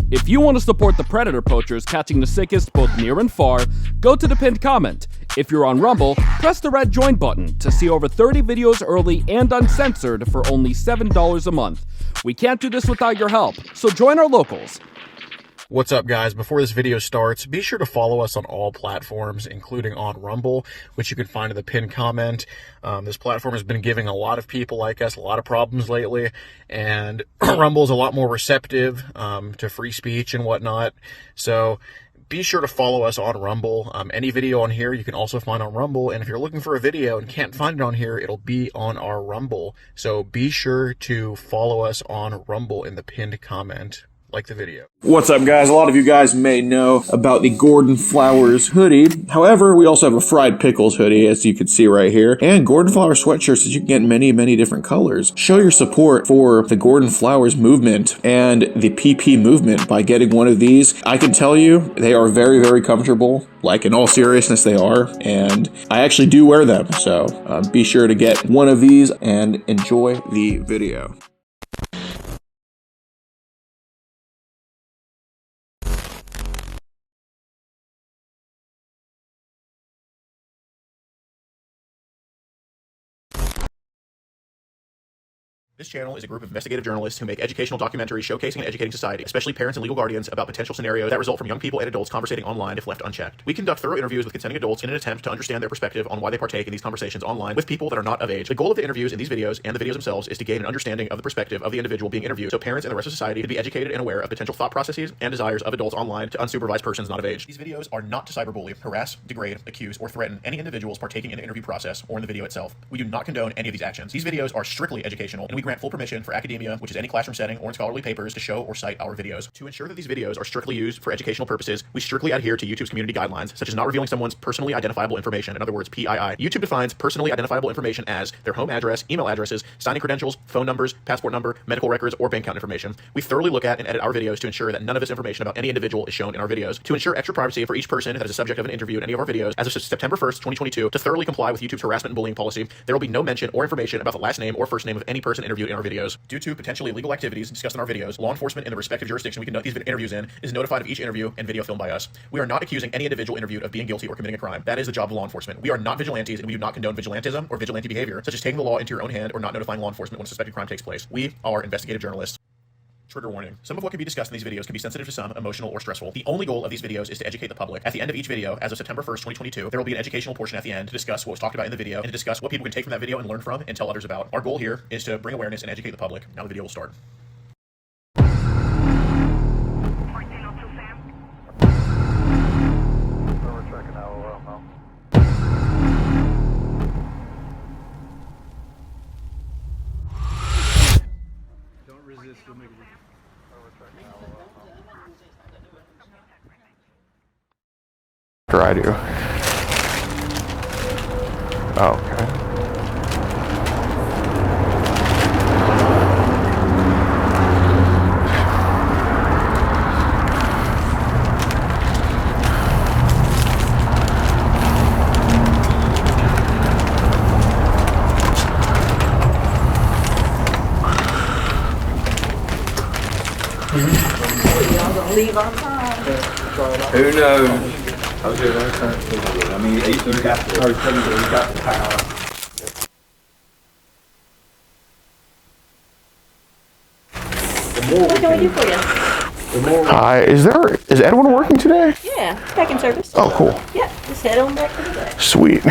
If you want to support the predator poachers catching the sickest both near and far, go to the pinned comment. If you're on Rumble, press the red join button to see over 30 videos early and uncensored for only $7 a month. We can't do this without your help, so join our locals. What's up, guys? Before this video starts, be sure to follow us on all platforms, including on Rumble, which you can find in the pinned comment. This platform has been giving a lot of people like us a lot of problems lately, and Rumble is a lot more receptive to free speech and whatnot. So be sure to follow us on Rumble. Any video on here you can also find on Rumble, and if you're looking for a video and can't find it on here, it'll be on our Rumble. So be sure to follow us on Rumble in the pinned comment. Like the video. What's up, guys? A lot of you guys may know about the Gordon Flowers hoodie. However, we also have a Fried Pickles hoodie, as you can see right here, and Gordon Flowers sweatshirts that you can get in many, many different colors. Show your support for the Gordon Flowers movement and the PP movement by getting one of these. I can tell you, they are very, very comfortable. Like, in all seriousness, they are, and I actually do wear them. So be sure to get one of these and enjoy the video. This channel is a group of investigative journalists who make educational documentaries showcasing and educating society, especially parents and legal guardians, about potential scenarios that result from young people and adults conversating online if left unchecked. We conduct thorough interviews with consenting adults in an attempt to understand their perspective on why they partake in these conversations online with people that are not of age. The goal of the interviews in these videos and the videos themselves is to gain an understanding of the perspective of the individual being interviewed, so parents and the rest of society can be educated and aware of potential thought processes and desires of adults online to unsupervised persons not of age. These videos are not to cyberbully, harass, degrade, accuse, or threaten any individuals partaking in the interview process or in the video itself. We do not condone any of these actions. These videos are strictly educational, and we grant full permission for academia, which is any classroom setting or in scholarly papers, to show or cite our videos. To ensure that these videos are strictly used for educational purposes, we strictly adhere to YouTube's community guidelines, such as not revealing someone's personally identifiable information, in other words, PII. YouTube defines personally identifiable information as their home address, email addresses, signing credentials, phone numbers, passport number, medical records, or bank account information. We thoroughly look at and edit our videos to ensure that none of this information about any individual is shown in our videos. To ensure extra privacy for each person that is a subject of an interview in any of our videos, as of September 1st, 2022, to thoroughly comply with YouTube's harassment and bullying policy, there will be no mention or information about the last name or first name of any person interviewed in our videos. Due to potentially illegal activities discussed in our videos, law enforcement in the respective jurisdiction we conduct these interviews in is notified of each interview and video filmed by us. We are not accusing any individual interviewed of being guilty or committing a crime. That is the job of law enforcement. We are not vigilantes, and we do not condone vigilantism or vigilante behavior, such as taking the law into your own hand or not notifying law enforcement when a suspected crime takes place. We are investigative journalists. Trigger warning. Some of what can be discussed in these videos can be sensitive to some, emotional, or stressful. The only goal of these videos is to educate the public. At the end of each video, as of September 1st, 2022, there will be an educational portion at the end to discuss what was talked about in the video and to discuss what people can take from that video and learn from and tell others about. Our goal here is to bring awareness and educate the public. Now the video will start. After I do. Oh, okay. Y'all gonna leave on time? Who knows? I was doing that. I mean, you got the power. What can we do for you? Hi, is Edwin working today? Yeah, back in service. Oh, cool. Yeah, just head on back to the back. Sweet.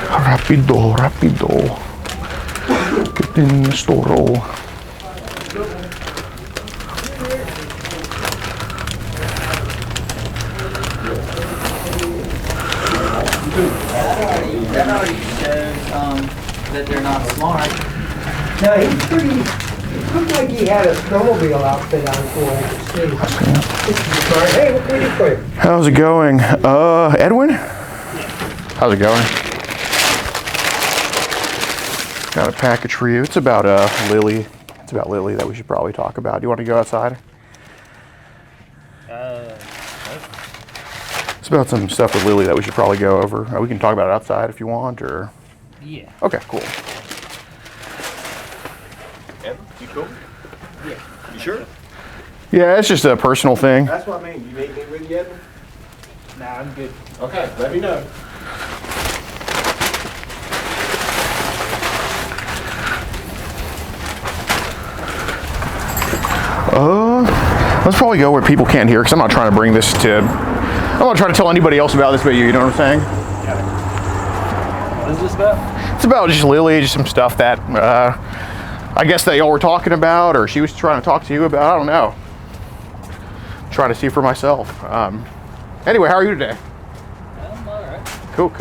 Rapido, rapido. Get in the store. That already shows that they're not smart. No, he's pretty. It looked like he had a snowmobile outfit on for him. Hey, what can we do for you? How's it going? Edwin? How's it going? Got a package for you. It's about Lily. It's about Lily that we should probably talk about. Do you want to go outside? It's about some stuff with Lily that we should probably go over. We can talk about it outside if you want, or... Yeah. Okay, cool. You cool? Yeah. You sure? Yeah, it's just a personal thing. That's what I mean. You need me with you, Edwin? Nah, I'm good. Okay, let me know. Let's probably go where people can't hear, because I'm not trying to bring this to, I'm not trying to tell anybody else about this but you know what I'm saying? What is this about? It's about just Lily, just some stuff that I guess that y'all were talking about, or she was trying to talk to you about, I don't know. Trying to see for myself. Anyway, how are you today? I'm alright. Cool.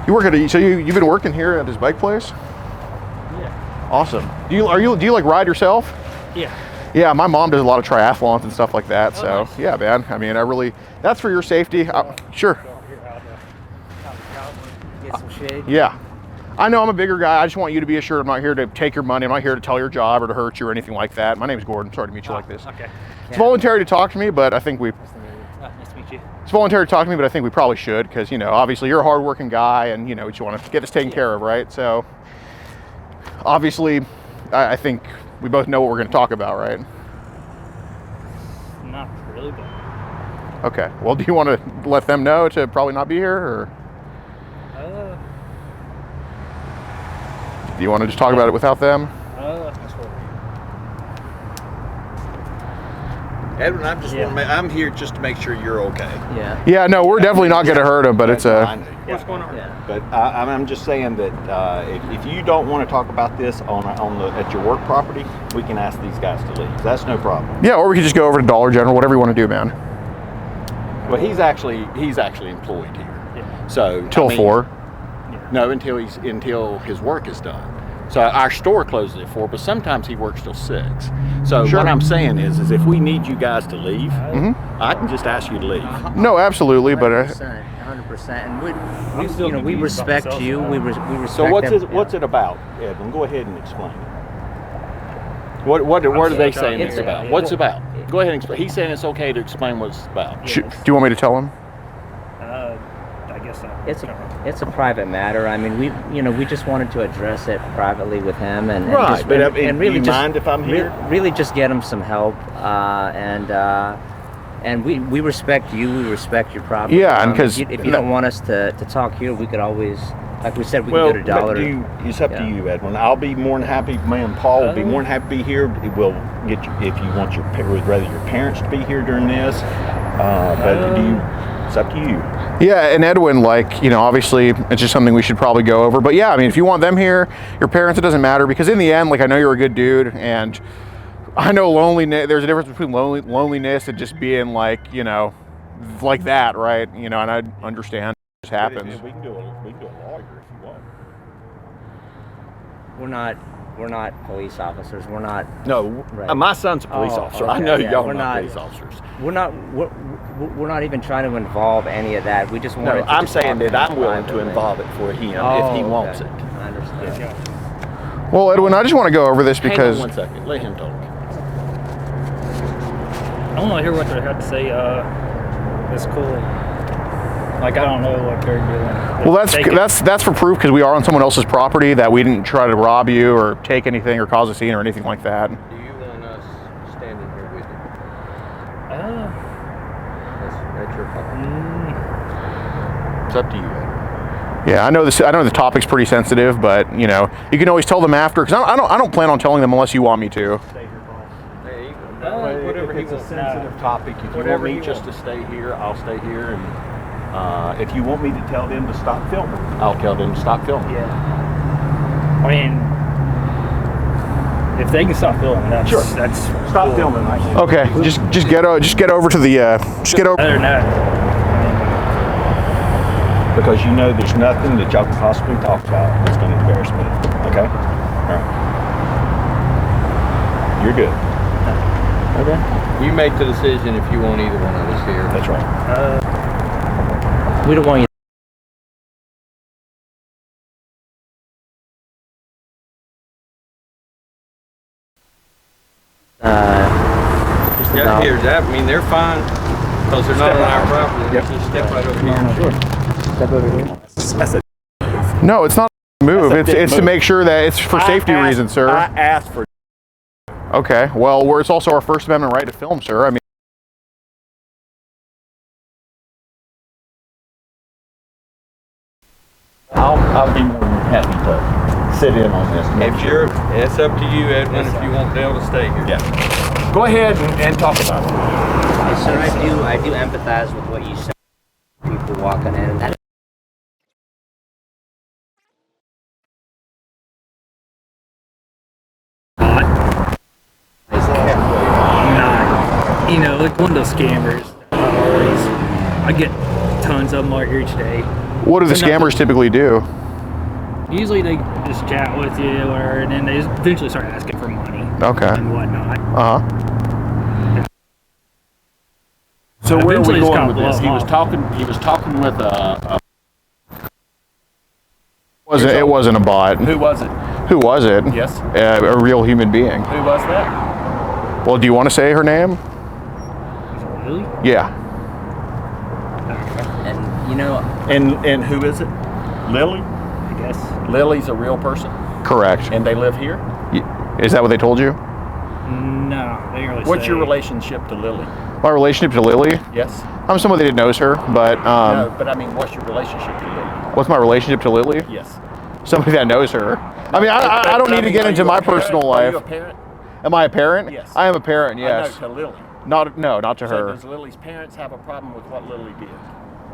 You work at so you've been working here at this bike place? Yeah. Awesome. Do you like ride yourself? Yeah. Yeah, my mom does a lot of triathlons and stuff like that. Oh, So nice. yeah, man. I mean, that's for your safety. Sure. Get some shade. Yeah. I know I'm a bigger guy. I just want you to be assured I'm not here to take your money. I'm not here to tell your job or to hurt you or anything like that. My name's Gordon. Sorry to meet you like this. Okay. It's voluntary to talk to me, but I think Nice to meet you. it's voluntary to talk to me, but I think we probably should, because, you know, obviously you're a hardworking guy and, you know, you want to get this taken care of, right? So obviously I think we both know what we're going to talk about, right? Not really, but Okay. Well, do you want to let them know to probably not be here, or do you want to just talk about it without them? that's what. Edwin, I'm just want to I'm here just to make sure you're okay. Yeah. Yeah, no, we're definitely not going to hurt him, but it's I know. What's going on? Yeah. But I'm just saying that if you don't want to talk about this at your work property, we can ask these guys to leave. That's no problem. yeah, or we could just go over to Dollar General, whatever you want to do, man. Well, he's actually employed here. Yeah. So Till 4. No, until his work is done. So our store closes at 4, but sometimes he works till 6. So Sure. what I'm saying is if we need you guys to leave, I can just ask you to leave. No, absolutely, but 100%, and we respect you. We respect. So them. what's it about, Edwin? Go ahead and explain it. What are they saying it's about? What's it about? Go ahead and explain. He's saying it's okay to explain what it's about. do you want me to tell him? I guess so. It's a private matter. I mean, we just wanted to address it privately with him, and Right, just, but and really do you just mind if I'm here? really just get him some help, and we respect you. We respect your property. Yeah, and 'cause if you don't want us to talk here, we could always, like we said, we can go to Dollar. It's up to you, Edwin. I'll be more than happy. Man, Paul will be more than happy to be here. We'll get you if you want would rather your parents to be here during this. It's up to you. Yeah, and Edwin, like, you know, obviously it's just something we should probably go over. But yeah, I mean, if you want them here, your parents, it doesn't matter, because in the end, like, I know you're a good dude, and I know loneliness. There's a difference between loneliness and just being like, you know, like that, right? You know, and I understand it just happens. We can do a lawyer if you want. We're not police officers. We're not. No, Right. my son's a police officer. I know yeah, y'all we're are not not- police officers. We're not even trying to involve any of that. We just want. No, I'm saying that I'm willing to involve it for him if he wants it. I understand. Well, Edwin, I just want to go over this because Hang on 1 second. Let him talk. I want to hear what they have to say. It's cool. Like, I don't know what they're doing. well, that's for proof, because we are on someone else's property, that we didn't try to rob you or take anything or cause a scene or anything like that. Do you want us standing here with you? That's your call. It's up to you, Edwin. Yeah, I know this. I know the topic's pretty sensitive, but you know, you can always tell them after, because I don't plan on telling them unless you want me to. Hey, Whatever it's a sensitive topic. If you want me just to stay here, I'll stay here. And if you want me to tell them to stop filming, I'll tell them to stop filming. Yeah. I mean, if they can stop filming, that's Sure. that's Stop cool. filming. Okay, just get over to the just get over. Other than that, Because you know there's nothing that y'all can possibly talk about that's going to embarrass me. Okay? All right. You're good. Okay. You make the decision if you want either one of us here. That's right. We don't want you. Just Yeah, about. here's that. I mean, they're fine because they're not on our property. They can step right over here. Step over here. No, it's not. Move. It's to make sure that it's for safety reasons, sir. I asked for. Okay. Well, it's also our First Amendment right to film, sir. I mean. I'll be more than happy to sit in on this. It's up to you, Edwin, if you want Dale to stay here. Yeah. Go ahead and talk about it. Yes, sir, I do empathize with what you said. People walking in. That Nah, you know, like one of those scammers. I get tons of them out here each day. What do the scammers typically do? Usually they just chat with you, and then they just eventually start asking for money. Okay. And whatnot. So where are we Eventually it's going gotta with blow this? them off. He was talking with a It wasn't a bot. Who was it? Who was it? Yes. A real human being. Who was that? Well, do you want to say her name? Really? Yeah. and you know, And who is it? Lily? I guess. Lily's a real person? Correct. And they live here? Is that what they told you? No, they didn't really What's say. your relationship to Lily? My relationship to Lily? Yes. I'm somebody that knows her, but No, but I mean, what's your relationship to Lily? what's my relationship to Lily? Yes. Somebody that knows her. I mean, I don't need to get into my personal Are life. you a parent? Am I a parent? Yes. I am a parent, yes. I know, to Lily. Not to So her. does Lily's parents have a problem with what Lily did?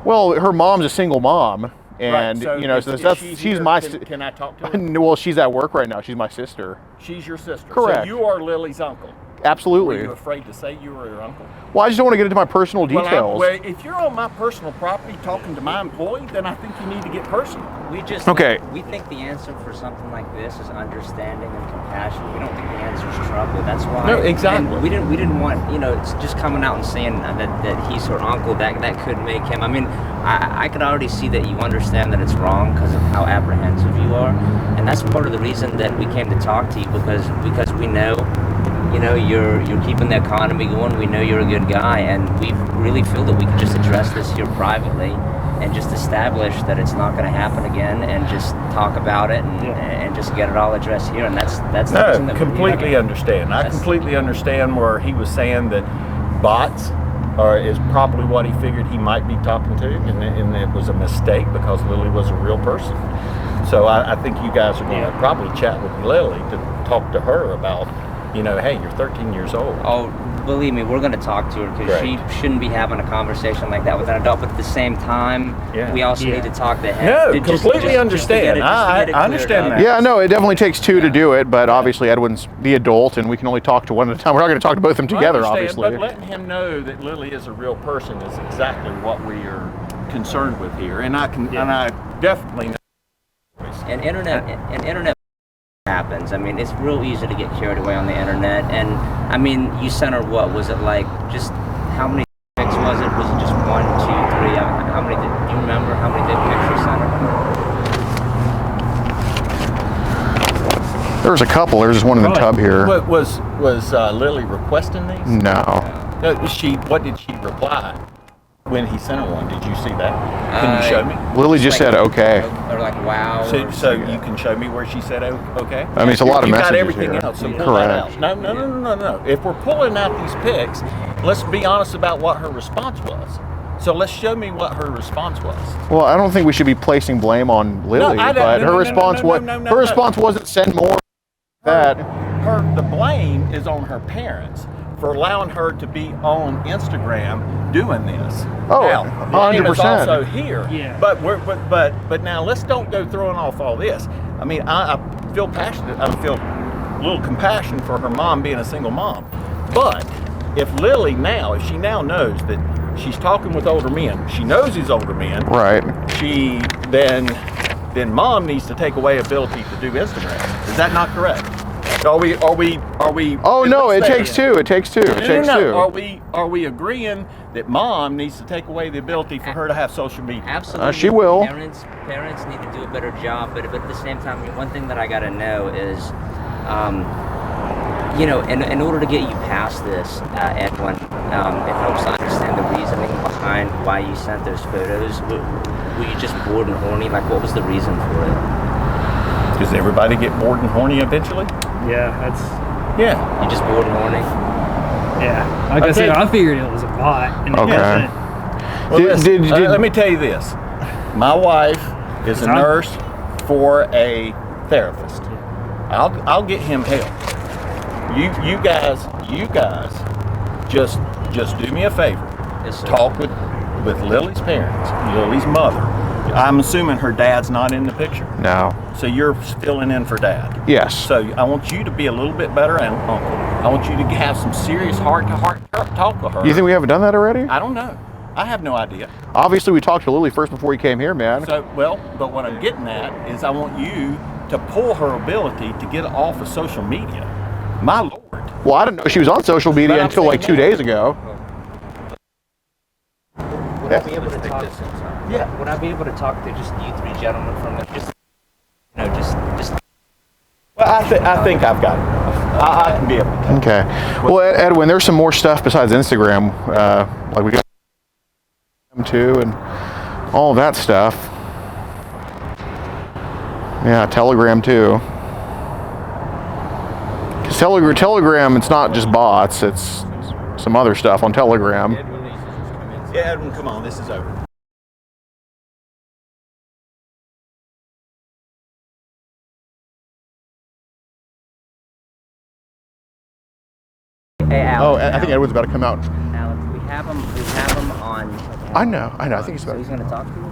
Well, her mom's a single mom, and Right, so you know, is she she's here? my. Can I talk to her? Well, she's at work right now. She's my sister. She's your sister. Correct. So you are Lily's uncle. Absolutely. Were you afraid to say you were her uncle? Well, I just don't want to get into my personal Well, details. well, if you're on my personal property talking to my employee, then I think you need to get personal. we just Okay. we think the answer for something like this is understanding and compassion. We don't think the answer is trouble. That's why. No, exactly. And we didn't want, you know, it's just coming out and saying that he's her uncle. That could make him. I mean, I could already see that you understand that it's wrong because of how apprehensive you are, and that's part of the reason that we came to talk to you because we know. You know, you're keeping the economy going. We know you're a good guy, and we really feel that we can just address this here privately and just establish that it's not going to happen again, and just talk about it and just get it all addressed here. And that's the reason No, that completely understand. I completely understand where he was saying that bots is probably what he figured he might be talking to, and it was a mistake because Lily was a real person. So I think you guys are going to probably chat with Lily to talk to her about, you know, hey, you're 13 years old. Oh, believe me, we're going to talk to her because she shouldn't be having a conversation like that with an adult. But at the same time, we also need to talk to him. No, completely understand. I understand that. Yeah, no, it definitely takes two to do it, but obviously Edwin's the adult, and we can only talk to one at a time. We're not going to talk to both of them together, I understand, obviously. But letting him know that Lily is a real person is exactly what we are concerned with here, and I definitely know. And internet happens. I mean, it's real easy to get carried away on the internet. And I mean, you sent her what was it like? Just how many pics was it? Was it just 1, 2, 3? How many? Do you remember how many pics you sent her? There was a couple. There's just one in the tub here. What was Lily requesting these? No. What did she reply when he sent her one? Did you see that? Can you show me? Lily just said okay. Or like wow. So you can show me where she said okay? I mean, it's a lot of you messages got everything here. else, so pull that out. Correct. No. If we're pulling out these pics, let's be honest about what her response was. So let's show me what her response was. Well, I don't think we should be placing blame on Lily, but her response wasn't send more. The blame is on her parents for allowing her to be on Instagram doing this. Oh, now, blame is 100%. also here. Yeah. But now let's don't go throwing off all this. I mean, I feel passionate. I feel a little compassion for her mom being a single mom. But if she now knows that she's talking with older men, she knows these older men. Right. She then mom needs to take away ability to do Instagram. Is that not correct? Are we? Oh no! It takes two. It takes two. Are we agreeing that mom needs to take away the ability for her to have social media? Absolutely. She will. Parents need to do a better job, but at the same time, one thing that I got to know is, you know, in order to get you past this, Edwin, it helps to understand the reasoning behind why you sent those photos. Were you just bored and horny? Like, what was the reason for it? Does everybody get bored and horny eventually? Yeah, that's. Yeah. You just bored and horny? Yeah. Like I said, I figured it was a bot. And Okay. Well, let me tell you this. My wife is a nurse for a therapist. I'll get him help. You guys, just do me a favor. Yes, sir. Talk with Lily's parents, Lily's mother. I'm assuming her dad's not in the picture. No. So you're filling in for dad. Yes. So I want you to be a little bit better uncle. I want you to have some serious heart-to-heart talk with her. You think we haven't done that already? I don't know. I have no idea. Obviously, we talked to Lily first before you came here, man. So, but what I'm getting at is I want you to pull her ability to get off of social media. My Lord. Well, I didn't know she was on social media until like 2 days ago. Would I be able to talk? Yeah. Would I be able to talk to just you three gentlemen from the just? Well, I think I've got it. I can be able to. Okay. Well, Edwin, there's some more stuff besides Instagram. Like we got too, and all of that stuff. Yeah, Telegram too. Because Telegram, it's not just bots; it's some other stuff on Telegram. Yeah, Edwin, come on, this is over. Hey, Alex, I think Edwin's about to come out. Alex, we have him on. I know. I think he's about. So he's gonna talk to you.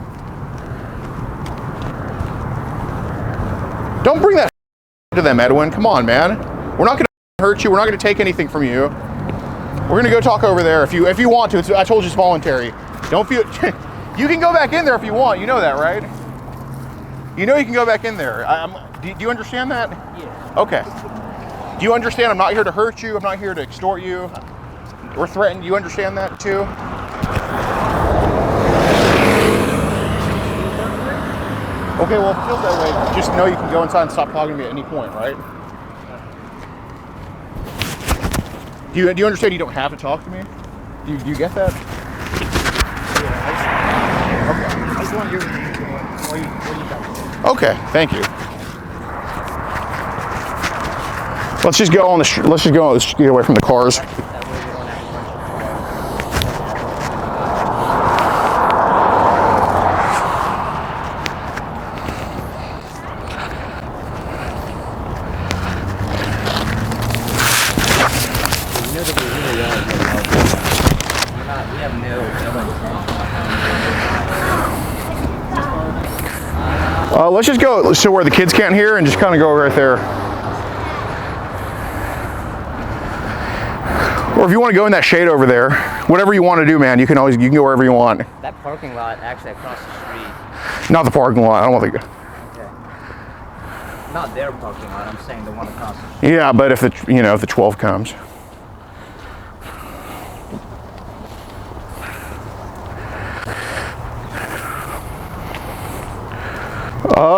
Don't bring that to them, Edwin. Come on, man. We're not going to hurt you. We're not going to take anything from you. We're going to go talk over there if you want to. I told you it's voluntary. Don't feel. You can go back in there if you want. You know that, right? You know you can go back in there. Do you understand that? Yeah. Okay. Do you understand? I'm not here to hurt you. I'm not here to extort you or threaten. You understand that too? Okay, well, if it feels that way, just know you can go inside and stop talking to me at any point, right? Do you understand you don't have to talk to me? Do you get that? I just want you. Okay, thank you. Let's just go on the. Let's get away from the cars. Let's just go so where the kids can't hear and just kind of go right there. Or if you want to go in that shade over there, whatever you want to do, man, you can go wherever you want. That parking lot actually across the street. Not the parking lot. I don't think. Okay. Not their parking lot. I'm saying the one across the street. Yeah, but if the 12 comes.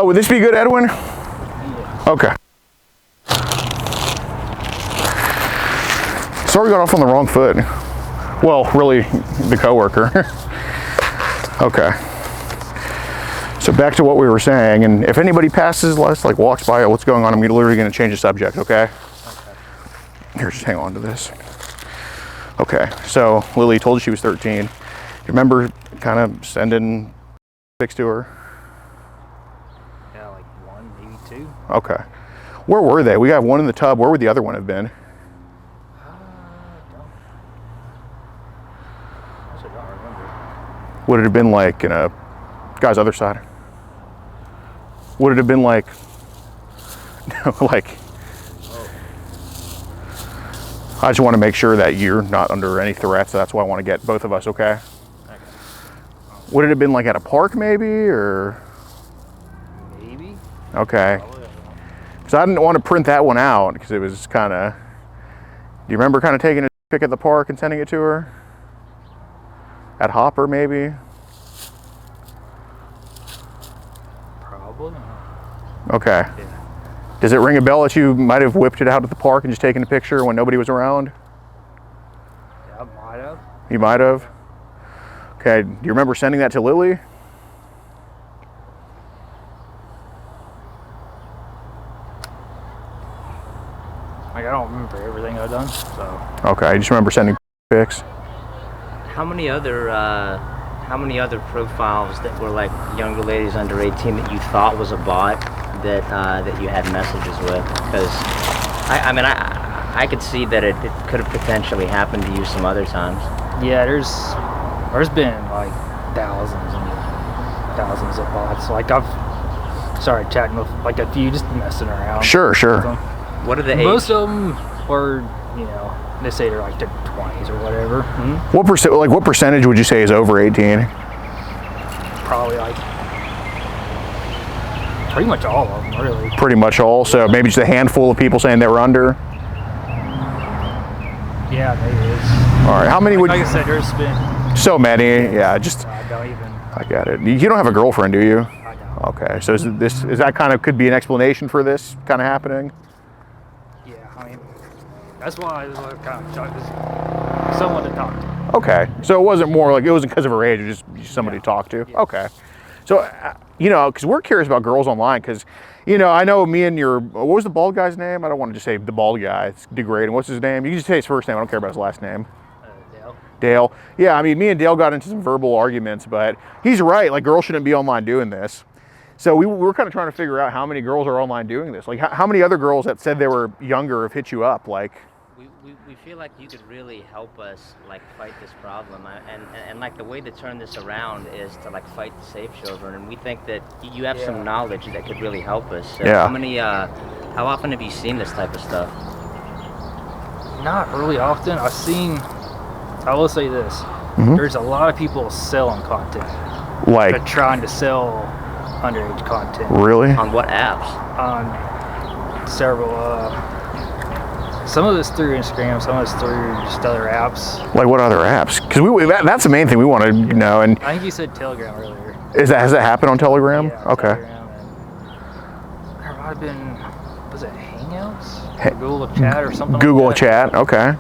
Would this be good, Edwin? Yeah. Okay. Sorry we got off on the wrong foot. Well, really, the coworker. Okay. So back to what we were saying, and if anybody passes us, like walks by, what's going on, I'm literally going to change the subject, okay? Okay. Here, just hang on to this. Okay, so Lily told you she was 13. You remember kind of sending pics to her? Yeah, like 1, maybe 2. Okay. Where were they? We got one in the tub. Where would the other one have been? I don't remember. Would it have been like in a guy's other side? Would it have been like, like, I just want to make sure that you're not under any threats. So that's why I want to get both of us, okay? Okay. Would it have been like at a park maybe, or? Maybe. Okay. Because I didn't want to print that one out because it was kind of, do you remember kind of taking a pic at the park and sending it to her? At Hopper maybe? Probably. Okay. Yeah. Does it ring a bell that you might have whipped it out at the park and just taken a picture when nobody was around? Yeah, I might have. You might have? Okay, do you remember sending that to Lily? one. So. Okay, I just remember sending pics. How many other profiles that were like younger ladies under 18 that you thought was a bot that you had messages with? Because I could see that it could have potentially happened to you some other times. Yeah, there's been like thousands and thousands of bots. Like I've started chatting with like a few, just messing around. Sure. What are the age? Most of them are, they say they're like their 20s or whatever. Mm-hmm. What percentage would you say is over 18? Probably like pretty much all of them, really. Pretty much all. So maybe just a handful of people saying they were under. Yeah, maybe it is. All right. How many would? Like I said, there's been so many. Yeah, just. I don't even. I get it. You don't have a girlfriend, do you? I don't. Okay. So is that kind of could be an explanation for this kind of happening? Yeah, I mean, that's why I was kind of shocked. Someone to talk to. Okay. So it wasn't because of her age. It was just somebody to talk to. Yeah. Okay. So because we're curious about girls online, because I know me and what was the bald guy's name? I don't want to just say the bald guy. It's degrading. What's his name? You can just say his first name. I don't care about his last name. Dale. Yeah, I mean, me and Dale got into some verbal arguments, but he's right. Like, girls shouldn't be online doing this. So we were kind of trying to figure out how many girls are online doing this. Like, how many other girls that said they were younger have hit you up? Like, we feel like you could really help us like fight this problem, and like the way to turn this around is to like fight the safe children, and we think that you have some knowledge that could really help us. So yeah. How often have you seen this type of stuff? Not really often. I will say this. Mm-hmm. There's a lot of people selling content. Like they're trying to sell underage content. Really? On what apps? On several. Some of it's through Instagram. Some of it's through just other apps. Like what other apps? Because that's the main thing we want to know. And I think you said Telegram earlier. Has that happened on Telegram? Yeah, okay. Telegram, and there might have been. Was it Hangouts? Or Google Chat or something? Google like that. Chat. Okay.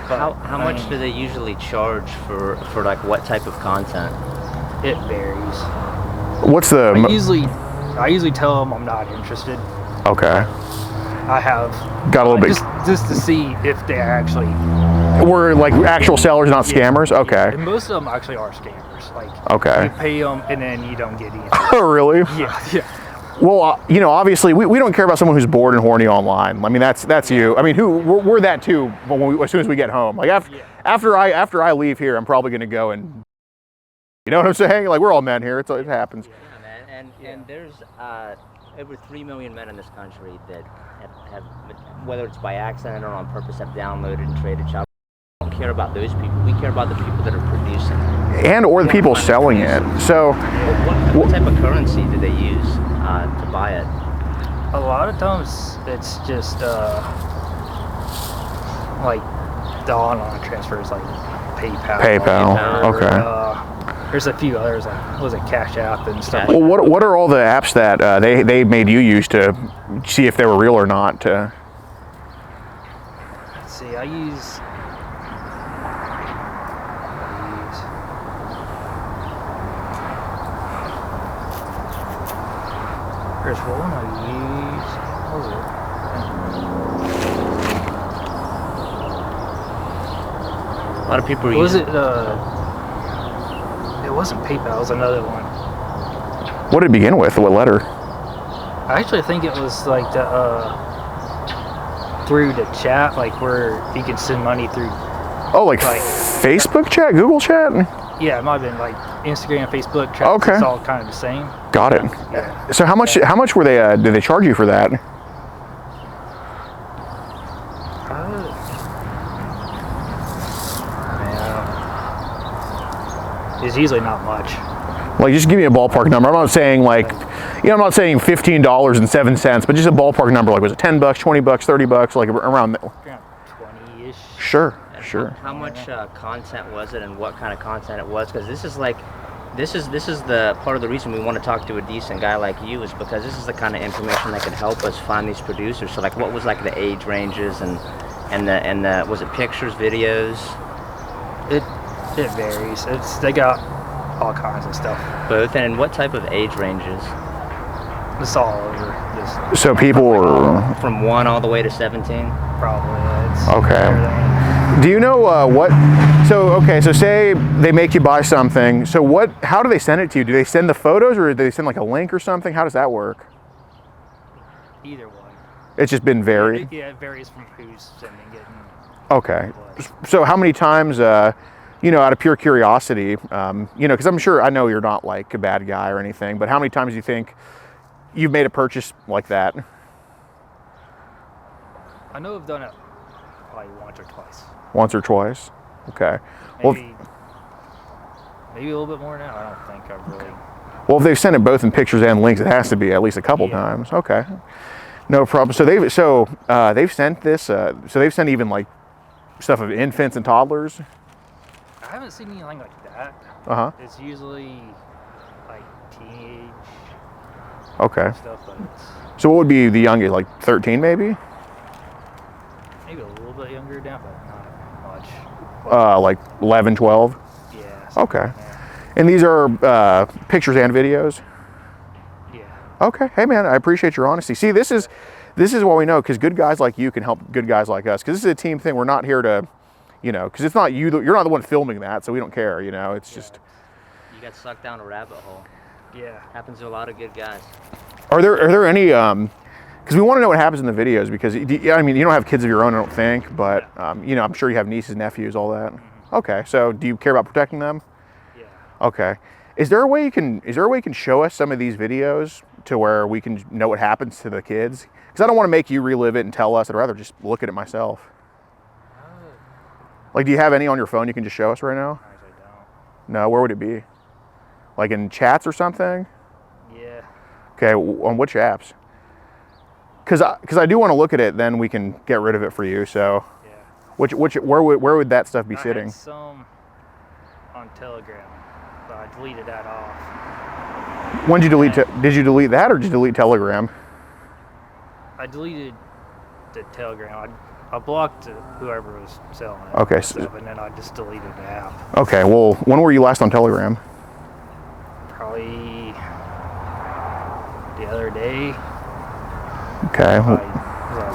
How much do they usually charge for like what type of content? It varies. What's the? I usually tell them I'm not interested. Okay. I have got a little bit just to see if they actually were like actual sellers, not scammers. Okay. Yeah. And most of them actually are scammers. Like okay. You pay them and then you don't get anything. Oh really? Yeah. Well, obviously, we don't care about someone who's bored and horny online. I mean, that's you. I mean, we're that too. As soon as we get home, like after I leave here, I'm probably gonna go and, you know what I'm saying? Like we're all men here. It happens. Yeah, man. And there's over 3 million men in this country that have, whether it's by accident or on purpose, have downloaded and traded child. We don't care about those people. We care about the people that are producing it. And or the people selling it. So, what type of currency do they use to buy it? A lot of times it's just like the online transfers, like PayPal. Okay. There's a few others, like was it Cash App and stuff. Well, what are all the apps that they made you use to see if they were real or not? Let's see, I use. There's one I use. What was it? A lot of people are using. Was it? It wasn't PayPal. It was another one. What did it begin with? What letter? I actually think it was like the through the chat, like where you can send money through. Oh, like Facebook chat, Google chat. Yeah, it might have been like Instagram, Facebook chat. Okay. It's all kind of the same. Got it. Yeah. So how much were they? Did they charge you for that? It's usually not much. Like, just give me a ballpark number. I'm not saying like, I'm not saying $15.07, but just a ballpark number. Like, was it $10, $20, $30, like around there? 20-ish. Sure. How much content was it, and what kind of content it was? Because this is the part of the reason we want to talk to a decent guy like you, is because this is the kind of information that could help us find these producers. So like, what was like the age ranges and the was it pictures, videos? It varies. They got all kinds of stuff. Both, and what type of age ranges? It's all over. So people were from 1 all the way to 17. Probably. Okay. Do you know what? So say they make you buy something. So how do they send it to you? Do they send the photos, or do they send like a link or something? How does that work? Either one. It's just been varied. Yeah, it varies from who's sending it. Okay. So how many times, you know, out of pure curiosity, you know, because I know you're not like a bad guy or anything, but how many times do you think you've made a purchase like that? I know I've done it probably once or twice. Once or twice? Okay. Maybe a little bit more now. I don't think I've really. Well, if they've sent it both in pictures and links, it has to be at least a couple times. Okay. No problem. So they've sent this. So they've sent even like stuff of infants and toddlers. I haven't seen anything like that. It's usually like teenage. Okay. Stuff, but it's So what would be the youngest? Like 13, maybe? maybe a little bit younger now, but not much. Like 11, 12. Yeah. Okay. And these are pictures and videos. Yeah. Okay. Hey man, I appreciate your honesty. See, this is what we know, because good guys like you can help good guys like us. Because this is a team thing. We're not here to, you know, because it's not you. You're not the one filming that, so we don't care. You know, it's just. You got sucked down a rabbit hole. Yeah. Happens to a lot of good guys. Are there any? Because we want to know what happens in the videos. Because I mean, you don't have kids of your own, I don't think. But you know, I'm sure you have nieces, nephews, all that. Okay. So do you care about protecting them? Yeah. Okay. Is there a way you can show us some of these videos to where we can know what happens to the kids? Because I don't want to make you relive it and tell us. I'd rather just look at it myself. Like, do you have any on your phone you can just show us right now? Actually, don't. No. Where would it be? Like in chats or something? Yeah. Okay. On which apps? Because I do want to look at it. Then we can get rid of it for you. So. Yeah. Where would that stuff be I sitting? had some on Telegram, but I deleted that off. When did you delete? Did you delete that, or did you delete Telegram? I deleted the Telegram. I blocked whoever was selling it. Okay. And then I just deleted the app. Okay. Well, when were you last on Telegram? Probably the other day. Okay. Like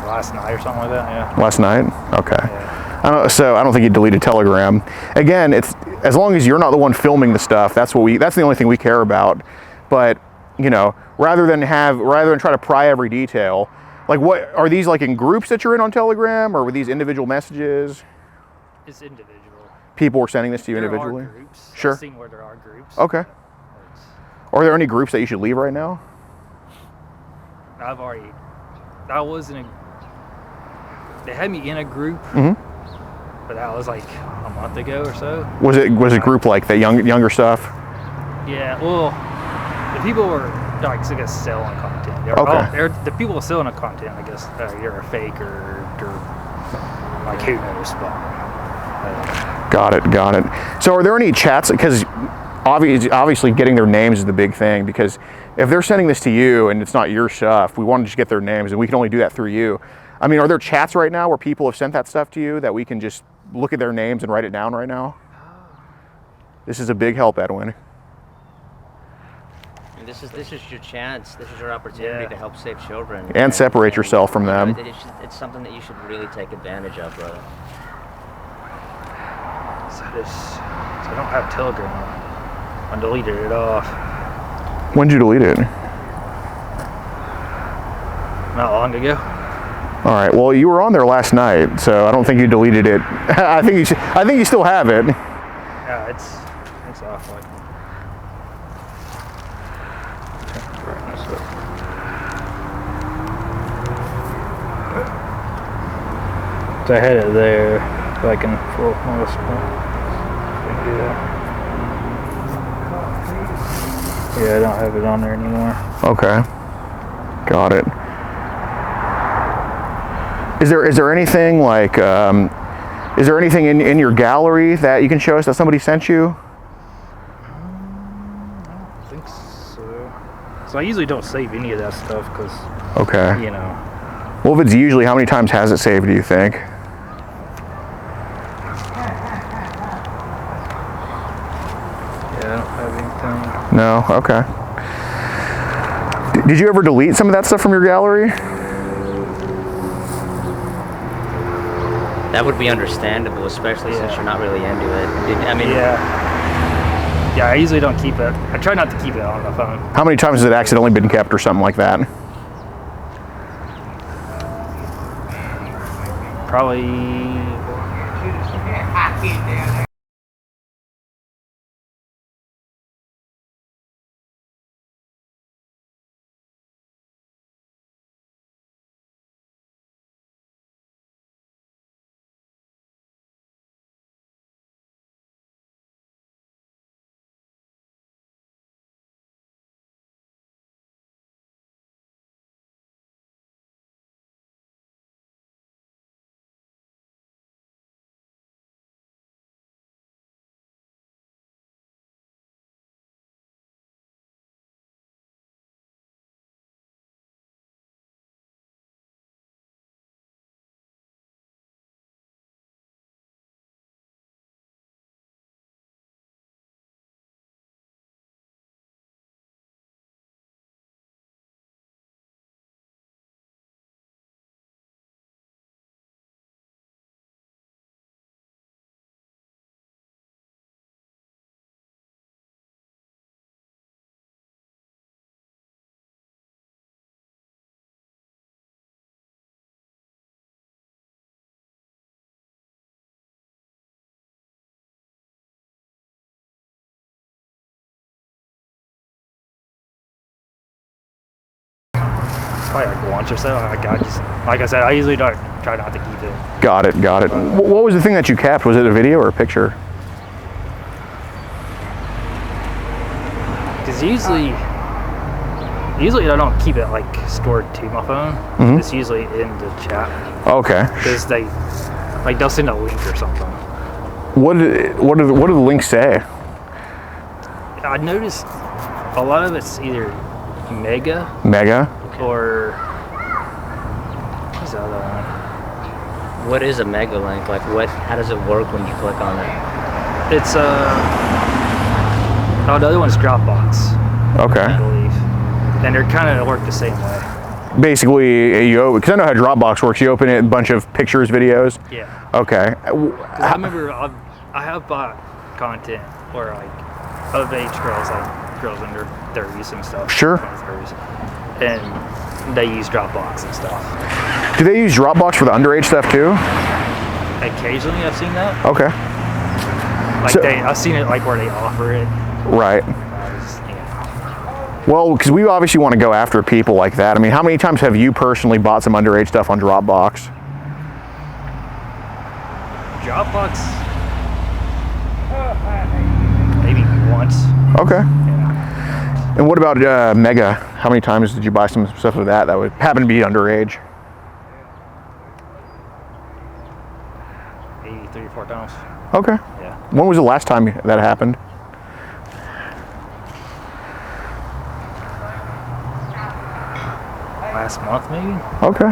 last night or something like that. Yeah. Last night. Okay. Yeah. I don't think you deleted Telegram. Again, it's as long as you're not the one filming the stuff. That's the only thing we care about. But you know, rather than try to pry every detail. Like, what are these, like in groups that you're in on Telegram, or were these individual messages? It's individual. People were sending this to you there individually? Are groups. Sure. I've seen where there are groups. Okay. Are there any groups that you should leave right now? I was in they had me in a group, but that was like a month ago or so. Was it group like that younger stuff? Yeah, well, the people were like, I guess, selling content. The people selling the content, I guess, you're a fake or like, who knows, but. Got it. So are there any chats? Because obviously getting their names is the big thing, because if they're sending this to you and it's not your stuff, we want to just get their names, and we can only do that through you. I mean, are there chats right now where people have sent that stuff to you that we can just look at their names and write it down right now? This is a big help, Edwin. This is your chance. This is your opportunity to help save children. And separate yourself from them. It's something that you should really take advantage of, brother. So I don't have Telegram. I deleted it off. When did you delete it? Not long ago. All right. Well, you were on there last night, so I don't think you deleted it. I think you still have it. Yeah, it's off. Like. So I had it there, but I can pull on this one. Do that. Yeah, I don't have it on there anymore. Okay. Got it. Is there anything like is there anything in your gallery that you can show us that somebody sent you? I don't think so. So I usually don't save any of that stuff because, okay, you know. Well, if it's usually, how many times has it saved, do you think? Yeah, I don't have anything. No? Okay. Did you ever delete some of that stuff from your gallery? That would be understandable, especially since you're not really into it. I mean, yeah, I usually don't keep it. I try not to keep it on my phone. How many times has it accidentally been kept or something like that? Probably. Probably like once or so. Like I said, I usually don't try not to keep it. Got it. What was the thing that you kept? Was it a video or a picture? Because usually I don't keep it like stored to my phone. It's usually in the chat. Okay. Because they'll send a link or something. What do the links say? I noticed a lot of it's either mega or what's the other one? what is a mega link? Like, how does it work when you click on it? It's the other one's Dropbox. Okay. I believe, and they're kind of work the same way. Basically, because I know how Dropbox works. You open it, a bunch of pictures, videos. Yeah. Okay. I remember I have bought content where like of age girls, like girls under 30s and stuff. Sure. 30s, and they use Dropbox and stuff. Do they use Dropbox for the underage stuff too? Occasionally, I've seen that. Okay. Like I've seen it like where they offer it. Right. Well, because we obviously want to go after people like that. I mean, how many times have you personally bought some underage stuff on Dropbox? Dropbox, maybe once. Okay. Yeah. And what about Mega? How many times did you buy some stuff of that would happen to be underage? Maybe 3 or 4 times. Okay. Yeah. When was the last time that happened? Last month, maybe. Okay.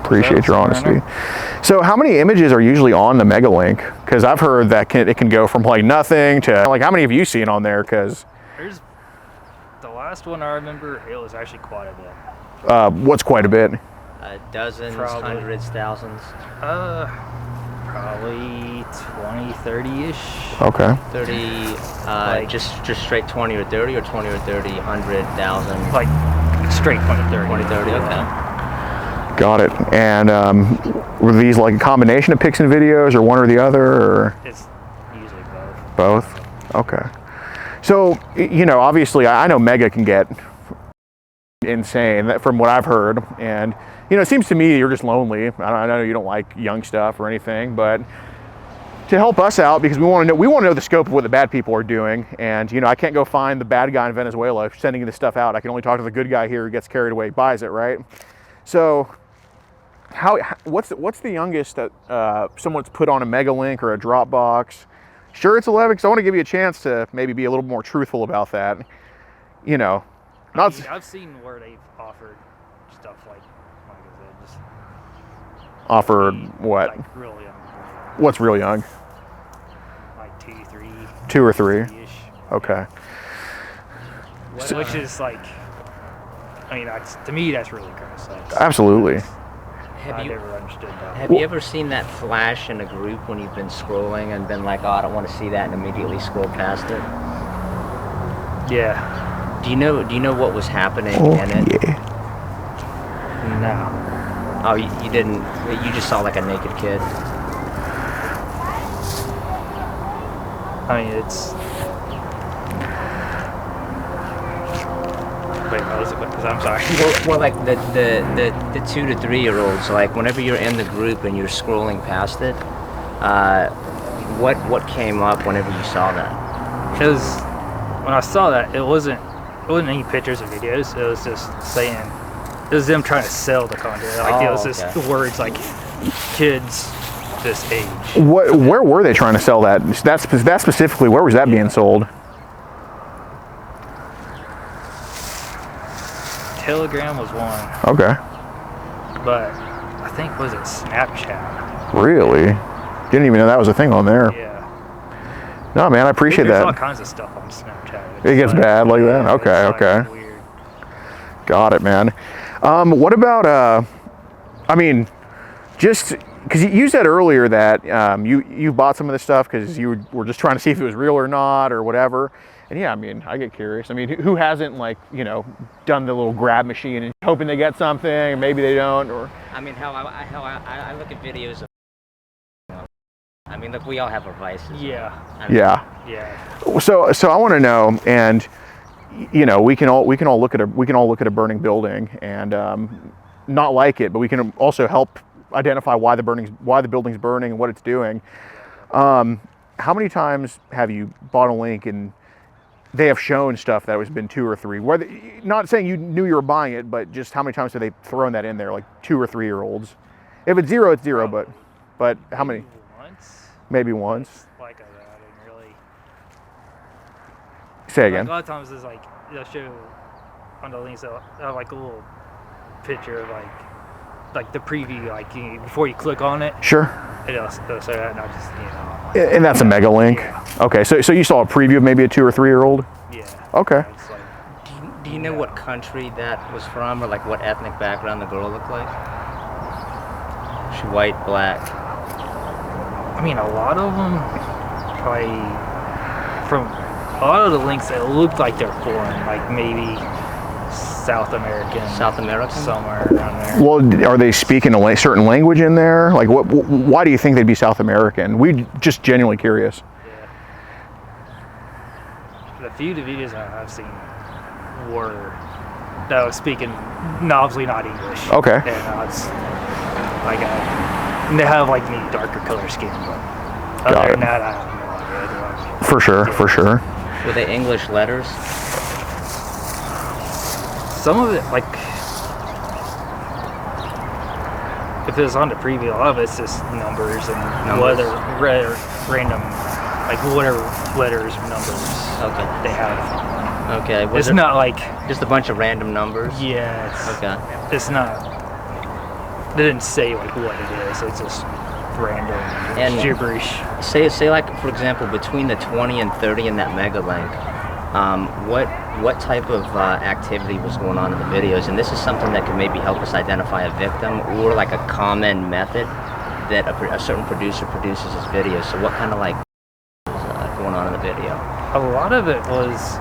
Appreciate your honesty. So how many images are usually on the Mega link? Because I've heard that it can go from like nothing to like, how many have you seen on there? Because there's the last one I remember, it was actually quite a bit. What's quite a bit? Dozens, Probably. hundreds, thousands. Probably 20, 30-ish. Okay. 30, just straight 20 or 30, or 20 or 30, 100, 1,000. Like straight 20, 30. 20, 30, okay. Got it. And were these like a combination of pics and videos, or one or the other? Or? It's usually both. Both? Okay. So, you know, obviously I know Mega can get insane from what I've heard. And, you know, it seems to me you're just lonely. I know you don't like young stuff or anything, but to help us out, because we want to know the scope of what the bad people are doing. And, you know, I can't go find the bad guy in Venezuela sending this stuff out. I can only talk to the good guy here who gets carried away, buys it, right? So what's the youngest that someone's put on a Mega link or a Dropbox? Sure, it's 11, because I want to give you a chance to maybe be a little more truthful about that. You know, I've seen where they've offered stuff like I said, just offered what? Like real young. What's real young? Like 2, 3. 2 or 3. 3-ish. Okay. Which is like, I mean, to me that's really gross. Absolutely. I never understood that. Have you ever seen that flash in a group when you've been scrolling and been like, oh, I don't want to see that, and immediately scroll past it? Yeah. Do you know what was happening in it? Yeah. No. Oh, you didn't. You just saw like a naked kid. I mean, it's. Wait, what was it? I'm sorry. Well, like the 2 to 3 year olds, like whenever you're in the group and you're scrolling past it, what came up whenever you saw that? Because when I saw that, it wasn't any pictures or videos. It was just saying, it was them trying to sell the content. Like it was just the words like kids this age. Where were they trying to sell that? That specifically, where was that being sold? Telegram was one. Okay. But I think, was it Snapchat? Really? Didn't even know that was a thing on there. Yeah. No, man, I appreciate There's that. all kinds of stuff on Snapchat. It gets bad like that? Okay. Weird. Got it, man. What about, I mean, just, because you said earlier that you bought some of this stuff because you were just trying to see if it was real or not or whatever. And yeah, I mean, I get curious. I mean, who hasn't, like, done the little grab machine and hoping they get something, and maybe they don't, or... I mean, how I look at videos of, I mean, look, we all have our vices. Yeah. I mean, Yeah. So I want to know, and we can all look at a burning building and not like it, but we can also help identify why the building's burning and what it's doing. How many times have you bought a link and they have shown stuff that has been 2 or 3? Whether, not saying you knew you were buying it, but just how many times have they thrown that in there, like 2 or 3 year olds? If it's 0, it's 0. But how many? Once. Maybe once. Like I didn't really. Say again. Like, a lot of times it's like they'll show on the links like a little picture of like the preview, like before you click on it. Sure. It'll say that, and I just And that's a mega link. Yeah. Okay, so you saw a preview of maybe a 2 or 3 year old. Yeah. Okay. do you know what country that was from, or like what ethnic background the girl looked like? She white, black. I mean, a lot of them probably from a lot of the links that looked like they're foreign, like maybe South American, somewhere around there. Well, are they speaking a certain language in there? Like, why do you think they'd be South American? We just genuinely curious. Yeah. The few videos I've seen were that was speaking obviously not English. Okay. And it's like and they have like me darker color skin, but other than that, I have no idea. For sure. Were they English letters? Some of it, like, if it's on the preview, a lot of it's just numbers and whether random, like whatever letters, numbers they have. Okay. It's not like just a bunch of random numbers. Yeah. It's not. They didn't say like what it is. It's just random and gibberish. Say like, for example, between the 20 and 30 in that mega link, what type of activity was going on in the videos? And this is something that could maybe help us identify a victim or like a common method that a certain producer produces his videos. So what kind of like was going on in the video? A lot of it was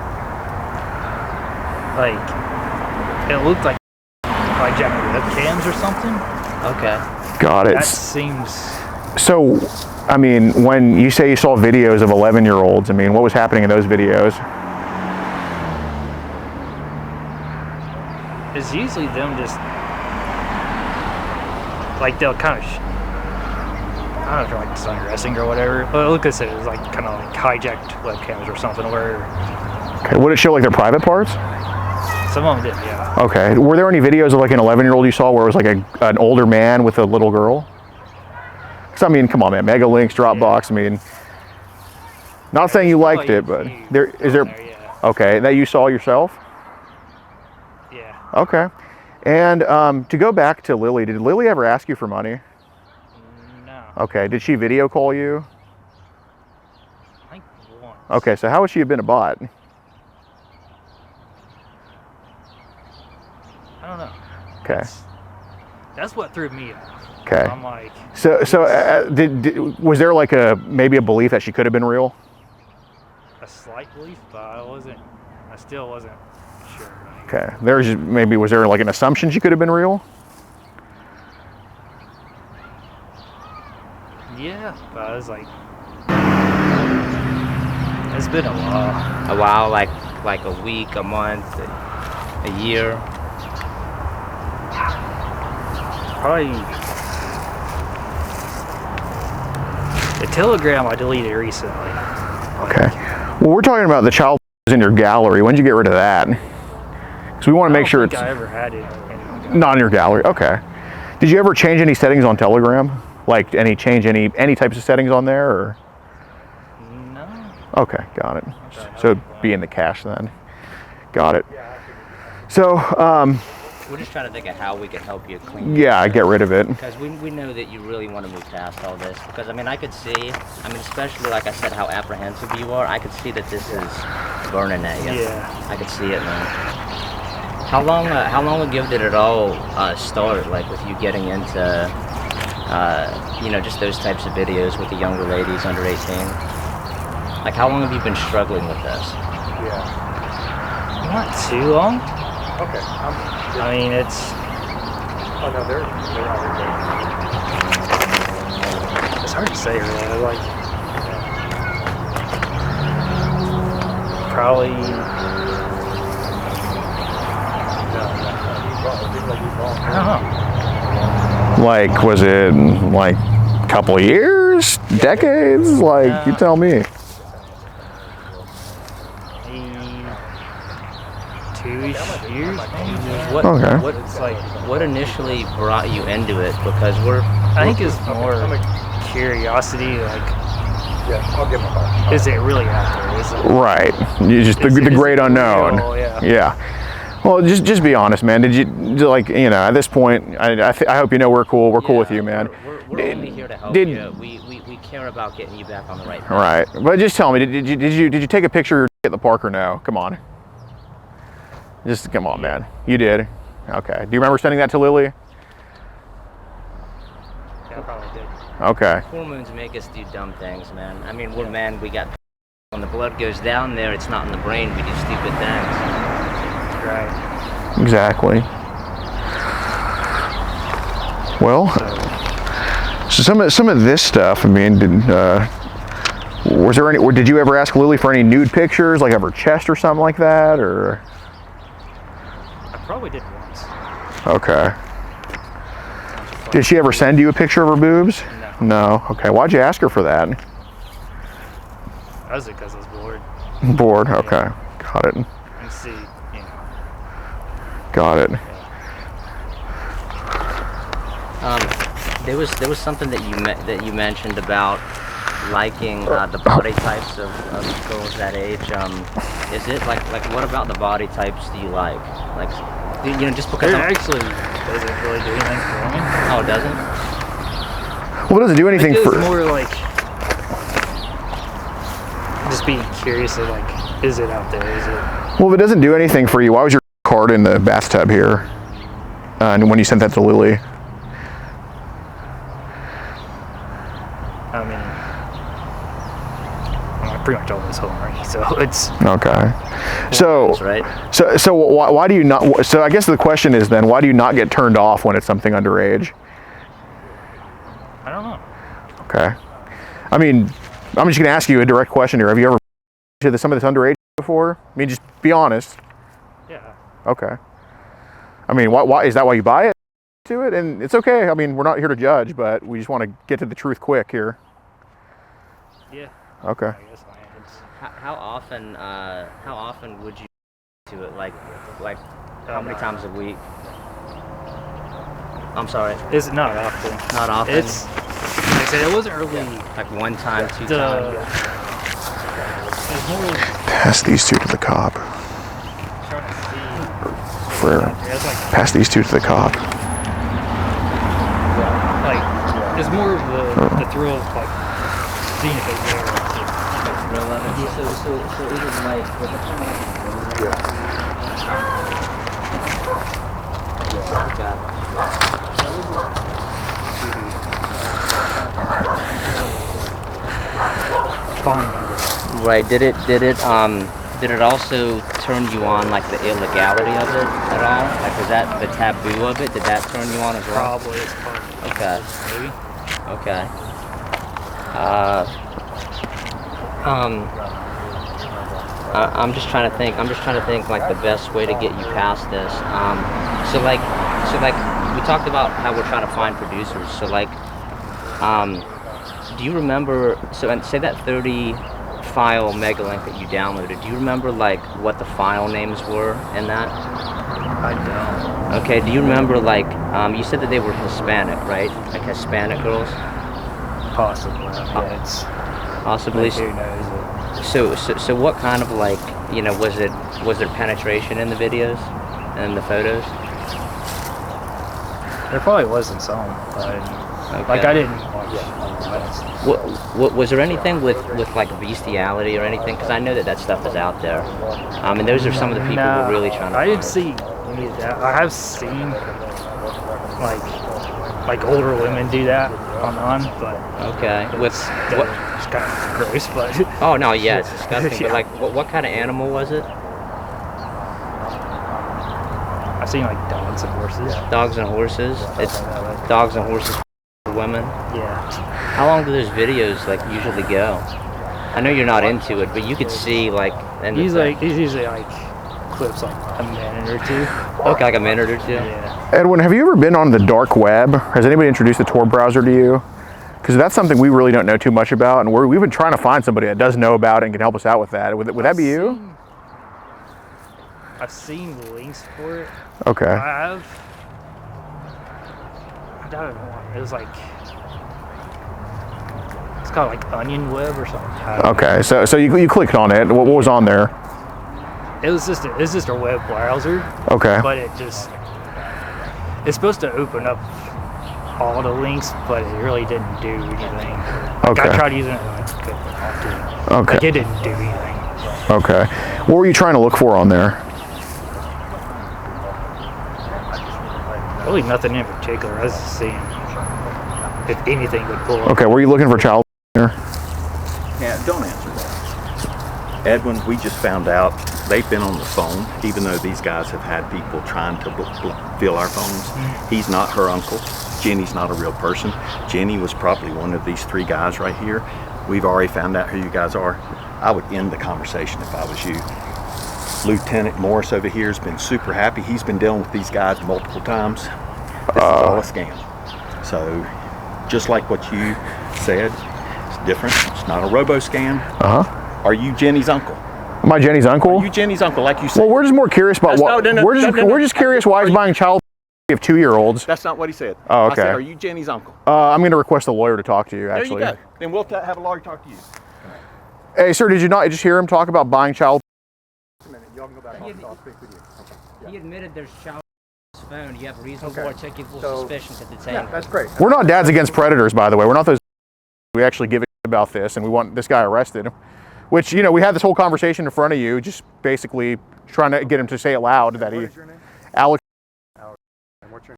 like, it looked like giant webcams or something. Okay. Got it. That seems... So, I mean, when you say you saw videos of 11-year-olds, I mean, what was happening in those videos? It's usually them just, like, they'll kind of, I don't know if they're like undressing or whatever, but look at it, it was like kind of like hijacked webcams or something where... Okay, would it show like their private parts? Some of them did, yeah. Okay. Were there any videos of like an 11-year-old you saw where it was like an older man with a little girl? Because I mean, come on, man, Mega Links, Dropbox. I mean, not saying you liked it, but there is there. Okay, that you saw yourself. Yeah. Okay. And to go back to Lily, did Lily ever ask you for money? No. Okay. Did she video call you? I think once. Okay. So how would she have been a bot? I don't know. Okay. That's what threw me off. Okay. I'm like. So was there like maybe a belief that she could have been real? A slight belief, but I still wasn't sure. Okay. Was there like an assumption she could have been real? Yeah, but I was like, it's been a while. A while, like a week, a month, a year. Probably the Telegram I deleted recently. Okay. Well, we're talking about the child in your gallery. When did you get rid of that? Because we want to make sure it's I ever had it not in your gallery. Okay. Did you ever change any settings on Telegram? Like any types of settings on there, or? No. Okay, got it. So it'd be in the cache then. Got it. So, we're just trying to think of how we can help you clean. Yeah, get rid of it. Because we know that you really want to move past all this. Because I mean, I could see, especially like I said, how apprehensive you are. I could see that this is burning at you. Yeah. I could see it, man. How long ago did it all start? Like with you getting into, just those types of videos with the younger ladies under 18? Like, how long have you been struggling with this? Yeah. Not too long. Okay. I mean, it's. Oh no, they're not really. It's hard to say, really. Like, probably. I don't know. Like, was it like a couple of years, decades? Like, you tell me. 2-ish years, maybe. What initially brought you into it? Because I think it's more curiosity. Like, I'll give them a call. Is it really out there? Is it? Right. You just the great unknown. Real? Yeah. Yeah. Well, just be honest, man. Did you at this point? I hope you know we're cool. We're cool with you, man. We're only here to help you. We care about getting you back on the right path. Right. But just tell me, did you take a picture at the park or no? Come on. Just come on, man. You did. Okay. Do you remember sending that to Lily? Yeah, I probably did. Okay. Hormones make us do dumb things, man. I mean, we're men. We got. When the blood goes down there, it's not in the brain. We do stupid things. Right. Exactly. Well, so some of this stuff. I mean, did you ever ask Lily for any nude pictures, like of her chest or something like that, or? I probably did once. Okay. Did she ever send you a picture of her boobs? No. No. Okay. Why'd you ask her for that? Was it because I was bored? Bored. Okay. Got it. And see, Got it. There was something that you mentioned about liking the body types of girls that age. Is it like what about the body types do you like? Like, just because it actually doesn't really do anything for me. Oh, it doesn't? Well, it doesn't do anything for. It's more like just being curious of like, is it out there? Is it? Well, if it doesn't do anything for you, why was your card in the bathtub here? And when you sent that to Lily? I mean, I pretty much always home already, so it's okay. So that's right. So why do you not? So I guess the question is then, why do you not get turned off when it's something underage? I don't know. Okay. I mean, I'm just going to ask you a direct question here. Have you ever to some of this underage before? I mean, just be honest. Yeah. Okay. I mean, why is that why you buy it to it? And it's okay. I mean, we're not here to judge, but we just want to get to the truth quick here. Yeah. Okay. I guess How often would you do it? Like how many times a week? I'm sorry. It's not often. Not often. It's like I said, it wasn't really like one time, two times. It's more pass these two to the cop. trying to see. Pass these two to the cop. Like, it's more of the thrill of like seeing if it's there. So even like with the Right. Did it also turn you on like the illegality of it at all? Like, was that the taboo of it? Did that turn you on as well? Probably. It's probably. Okay. Maybe. Okay. I'm just trying to think. Like the best way to get you past this. So like we talked about how we're trying to find producers. So like, do you remember? So and say that 30 file megalink that you downloaded. Do you remember like what the file names were in that? I don't. Okay. Do you remember like you said that they were Hispanic, right? Like Hispanic girls. Possibly. Yeah, it's possibly. Who knows? So what kind of like, you know, was there penetration in the videos and the photos? There probably wasn't some, but like I didn't watch. What was there anything with like bestiality or anything? Because I know that stuff is out there. And those are some of the people who are really trying to. I didn't see any of that. I have seen like older women do that on, but okay. With what? It's kind of gross, but oh no, yeah, it's disgusting. Yeah. But like, what kind of animal was it? I've seen like dogs and horses. Dogs and horses. It's dogs and horses for women. Yeah. How long do those videos like usually go? I know you're not into it, but you could see like. He's usually like clips like a minute or two. Okay, like a minute or two. Yeah. Edwin, have you ever been on the dark web? Has anybody introduced the Tor browser to you? Because that's something we really don't know too much about, and we've been trying to find somebody that does know about it and can help us out with that. Would that be you? I've seen the links for it. Okay. I don't know. It was like it's called like Onion Web or something. Okay, so you clicked on it. What was on there? It's just a web browser. Okay. But it's supposed to open up all the links, but it really didn't do anything. Like, okay. I tried using it and I couldn't do it. Okay. Like, it didn't do anything. Okay. What were you trying to look for on there? Really nothing in particular. I was just seeing if anything would pull up. Okay, were you looking for child there? Yeah, don't answer that. Edwin, we just found out they've been on the phone, even though these guys have had people trying to fill our phones. He's not her uncle. Jenny's not a real person. Jenny was probably one of these three guys right here. We've already found out who you guys are. I would end the conversation if I was you. Lieutenant Morris over here has been super happy. He's been dealing with these guys multiple times. This is all a scam. So, just like what you said, it's different. It's not a robo-scam. Are you Jenny's uncle? Am I Jenny's uncle? Are you Jenny's uncle, like you said? Well, we're just more curious about we're just curious why he's buying child of 2-year-olds. That's not what he said. Oh, okay. I said, are you Jenny's uncle? I'm going to request a lawyer to talk to you, actually. There you go. Then we'll have a lawyer talk to you. Hey, sir, did you not just hear him talk about buying child? Just a minute. Y'all can go back. I'll speak with you. Okay. Yeah. He admitted there's child phone. You have reasonable articulable suspicion to detain. Yeah, that's great. We're not dads against predators, by the way. We're not those. We actually give a about this, and we want this guy arrested. Which, you know, we had this whole conversation in front of you, just basically trying to get him to say it loud that he. What is your name? Alex. Alex. And what's your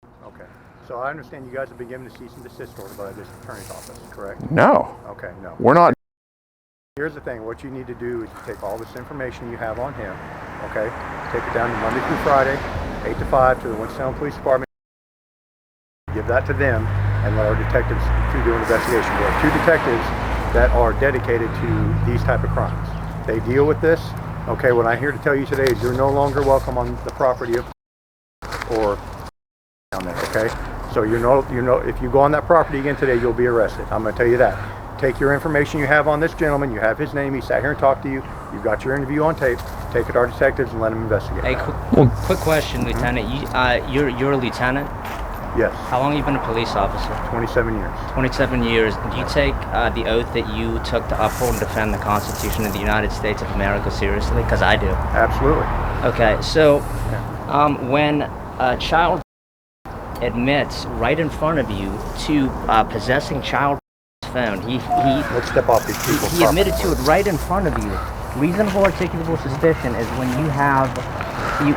name? Okay. So I understand you guys have been given a cease and desist order by the district attorney's office, correct? No. Okay, no. We're not. Here's the thing. What you need to do is take all this information you have on him, okay? Take it down to Monday through Friday, 8 to 5 to the Winston Salem Police Department. Give that to them and let our detectives do an investigation. We have 2 detectives that are dedicated to these type of crimes. They deal with this. Okay, what I'm here to tell you today is you're no longer welcome on the property of or down there, okay? So if you go on that property again today, you'll be arrested. I'm gonna tell you that. Take your information you have on this gentleman, you have his name, he sat here and talked to you, you've got your interview on tape, take it to our detectives and let them investigate. Hey, quick question, Lieutenant. You're a lieutenant? Yes. How long have you been a police officer? 27 years. 27 years. Do you take the oath that you took to uphold and defend the Constitution of the United States of America seriously? Because I do. Absolutely. Okay, so when a child admits right in front of you to possessing child phone, let's step off these people. He admitted to it right in front of you. Reasonable articulable suspicion is when you have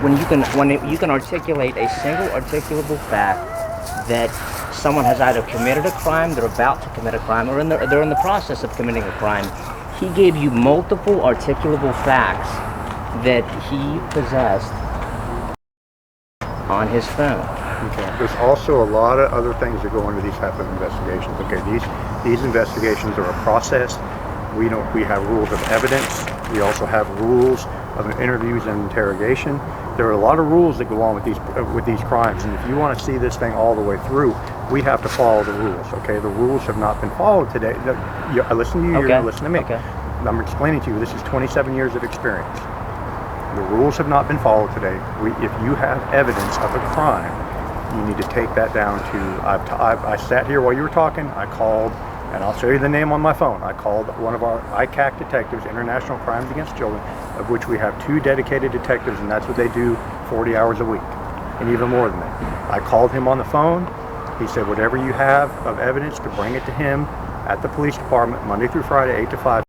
when you can articulate a single articulable fact that someone has either committed a crime, they're about to commit a crime, or they're in the process of committing a crime. He gave you multiple articulable facts that he possessed on his phone. Okay. There's also a lot of other things that go into these type of investigations. Okay, these investigations are a process. We have rules of evidence. We also have rules of interviews and interrogation. There are a lot of rules that go on with these crimes, and if you want to see this thing all the way through, we have to follow the rules. Okay, the rules have not been followed today. I listen to you. Okay. You listen to me. Okay. I'm explaining to you. This is 27 years of experience. The rules have not been followed today. If you have evidence of a crime, you need to take that down to. I sat here while you were talking. I called, and I'll show you the name on my phone. I called one of our ICAC detectives, International Crimes Against Children, of which we have 2 dedicated detectives, and that's what they do 40 hours a week, and even more than that. I called him on the phone. He said, whatever you have of evidence, to bring it to him at the police department, Monday through Friday, 8 to 5.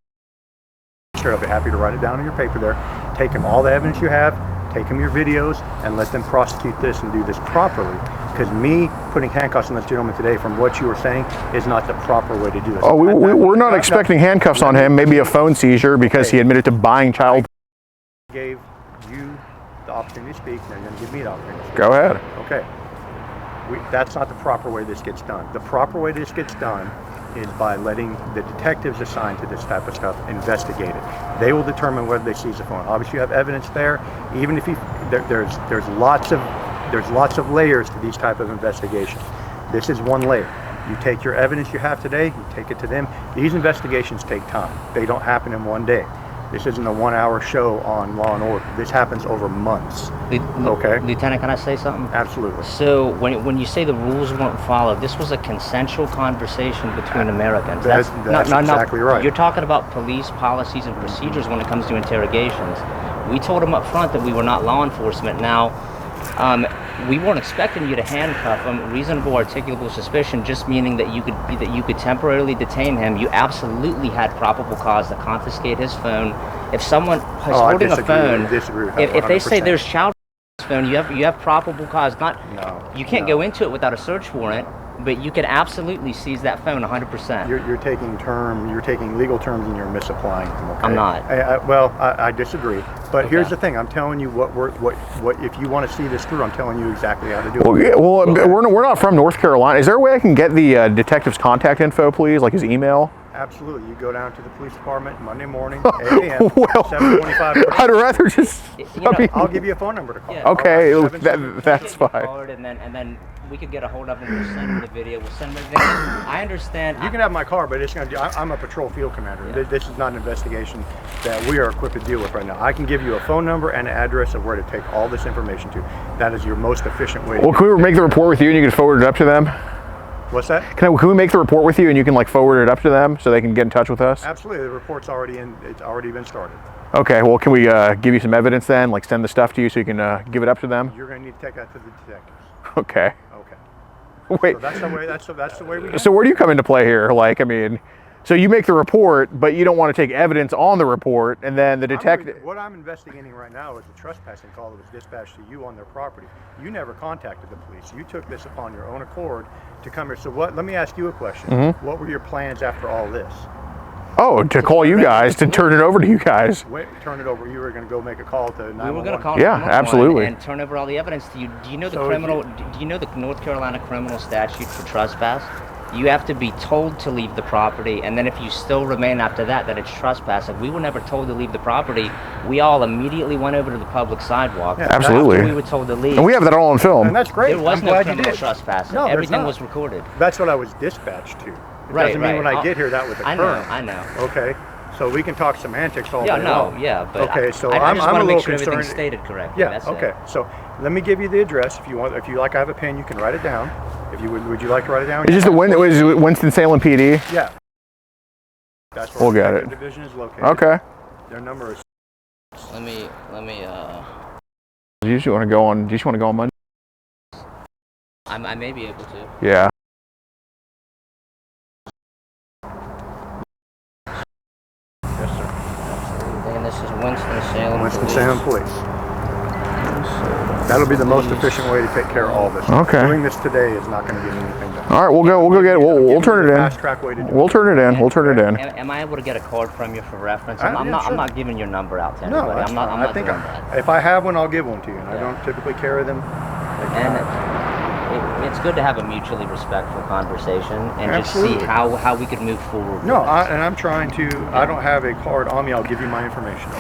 Sure, I'll be happy to write it down on your paper there. Take him all the evidence you have, take him your videos, and let them prosecute this and do this properly. Because me putting handcuffs on this gentleman today, from what you were saying, is not the proper way to do this. Oh, we're not expecting handcuffs on him. Maybe a phone seizure because he admitted to buying child. I gave you the opportunity to speak, now you're going to give me the opportunity to speak. Go ahead. Okay. That's not the proper way this gets done. The proper way this gets done is by letting the detectives assigned to this type of stuff investigate it. They will determine whether they seize the phone. Obviously, you have evidence there. Even if there's lots of layers to these type of investigations. This is one layer. You take your evidence you have today, you take it to them. These investigations take time. They don't happen in one day. This isn't a 1-hour show on Law and Order. This happens over months. Okay? Lieutenant, can I say something? Absolutely. So when you say the rules weren't followed, this was a consensual conversation between Americans. That's exactly right. You're talking about police policies and procedures when it comes to interrogations. We told them up front that we were not law enforcement. Now, we weren't expecting you to handcuff him. Reasonable articulable suspicion just meaning that you could temporarily detain him. You absolutely had probable cause to confiscate his phone. If someone is holding a phone, if they say there's child phone, you have probable cause. You can't go into it without a search warrant, but you can absolutely seize that phone 100%. You're taking legal terms and you're misapplying them. Okay? I'm not. I disagree. But here's the thing: I'm telling you what if you want to see this through, I'm telling you exactly how to do it. We're not from North Carolina. Is there a way I can get the detective's contact info, please, like his email? Absolutely. You go down to the police department Monday morning, 8 a.m., 7:25. I'd rather just. I'll give you a phone number to call. Yeah. Okay, that's fine. And then we could get a hold of him. We'll send him the video. We'll send him everything. I understand. You can have my car, but I'm a patrol field commander. Yeah. This is not an investigation that we are equipped to deal with right now. I can give you a phone number and an address of where to take all this information to. That is your most efficient way. Well, can we make the report with you and you can forward it up to them? What's that? Can we make the report with you and you can forward it up to them so they can get in touch with us? Absolutely. The report's already in. It's already been started. Okay. Well, can we give you some evidence then? Send the stuff to you so you can give it up to them? You're going to need to take that to the detectives. Okay. Okay. Wait. So that's the way. That's the way we. So where do you come into play here? So you make the report, but you don't want to take evidence on the report, and then the detective. What I'm investigating right now is a trespassing call that was dispatched to you on their property. You never contacted the police. You took this upon your own accord to come here. So let me ask you a question. Mm-hmm. What were your plans after all this? Oh, to call you guys, to turn it over to you guys. Wait, turn it over. You were going to go make a call to 911. We were going to call. Yeah, absolutely. And turn over all the evidence to you. Do you know Do you know the North Carolina criminal statute for trespass? You have to be told to leave the property, and then if you still remain after that it's trespassing. We were never told to leave the property. We all immediately went over to the public sidewalk. Yeah, absolutely. We were told to leave. And we have that all on film. And that's great. There was no criminal trespassing. No, everything was recorded. That's what I was dispatched to. It doesn't mean when I get here that would occur. I know. Okay. So we can talk semantics all day long. But okay, so I I'm just a want to little make sure concerned. everything's stated correctly. Yeah. That's okay. it. So let me give you the address if you want. If you like, I have a pen. You can write it down. If you would you like to write it down? Is this the one that was Winston Salem PD? Yeah. That's where we'll get it. Division is located. Okay. Their number is. Let me. Do you just want to go on Monday? I may be able to. Yeah. And this is Winston Salem. Winston Salem Police. That'll be the most efficient way to take care of all this. Okay. Doing this today is not going to get anything done. All right, we'll go get it. We'll turn it in. Fast track way to do We'll turn it in. We'll turn it in. Am I able to get a card from you for reference? I'm Yeah, not. sure. I'm not giving your number out to No, anybody. that's I'm not. fine. I'm not doing that. If I have one, I'll give one to you. And I don't typically carry them. And it's good to have a mutually respectful conversation and Absolutely. just see how we could move forward. No, with this. and I'm trying to. I don't have a card on me. I'll give you my information.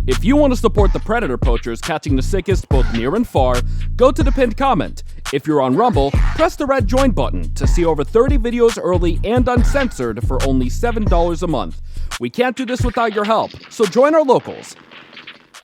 If you want to support the predator poachers catching the sickest both near and far, go to the pinned comment. If you're on Rumble, press the red join button to see over 30 videos early and uncensored for only $7 a month. We can't do this without your help, so join our locals.